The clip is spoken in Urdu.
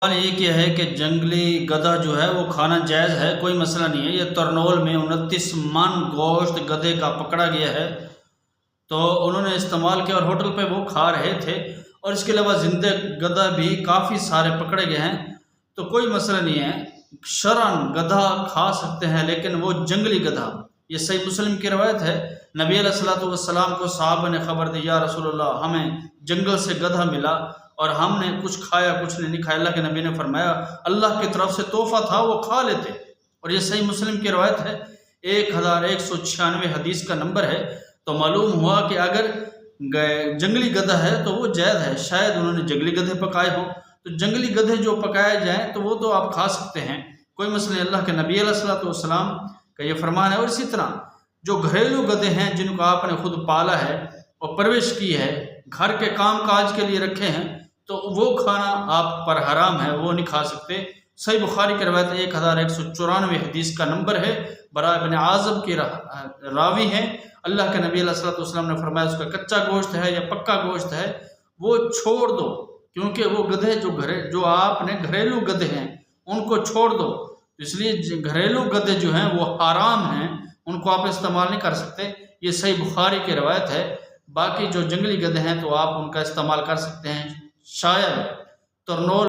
سوال یہ کیا ہے کہ جنگلی گدھا جو ہے وہ کھانا جائز ہے؟ کوئی مسئلہ نہیں ہے۔ یہ ترنول میں 29 من گوشت گدھے کا پکڑا گیا ہے، تو انہوں نے استعمال کیا اور ہوٹل پہ وہ کھا رہے تھے، اور اس کے علاوہ زندہ گدھا بھی کافی سارے پکڑے گئے ہیں، تو کوئی مسئلہ نہیں ہے۔ شرعاً گدھا کھا سکتے ہیں، لیکن وہ جنگلی گدھا۔ یہ صحیح مسلم کی روایت ہے، نبی علیہ الصلوۃ والسلام کو صحابہ نے خبر دی، یا رسول اللہ ہمیں جنگل سے گدھا ملا اور ہم نے کچھ کھایا کچھ نے نہیں کھایا۔ اللہ کے نبی نے فرمایا اللہ کی طرف سے تحفہ تھا، وہ کھا لیتے۔ اور یہ صحیح مسلم کی روایت ہے، 1196 حدیث کا نمبر ہے۔ تو معلوم ہوا کہ اگر جنگلی گدھا ہے تو وہ جائز ہے، شاید انہوں نے جنگلی گدھے پکائے ہوں، تو جنگلی گدھے جو پکائے جائیں تو وہ تو آپ کھا سکتے ہیں، کوئی مسئلہ نہیں۔ اللہ کے نبی علیہ الصلوۃ والسلام کا یہ فرمان ہے۔ اور اسی طرح جو گھریلو گدھے ہیں جن کو آپ نے خود پالا ہے اور پرورش کی ہے، گھر کے کام کاج کے لیے رکھے ہیں، تو وہ کھانا آپ پر حرام ہے، وہ نہیں کھا سکتے۔ صحیح بخاری کی روایت 1194 حدیث کا نمبر ہے، براء بن عازب کی راوی ہیں۔ اللہ کے نبی علیہ الصلوۃ والسلام نے فرمایا اس کا کچا گوشت ہے یا پکا گوشت ہے وہ چھوڑ دو، کیونکہ وہ گدھے جو آپ نے گھریلو گدھے ہیں ان کو چھوڑ دو، اس لیے گھریلو گدھے جو ہیں وہ حرام ہیں، ان کو آپ استعمال نہیں کر سکتے۔ یہ صحیح بخاری کی روایت ہے۔ باقی جو جنگلی گدھے ہیں تو آپ ان کا استعمال کر سکتے ہیں، شاید ترنول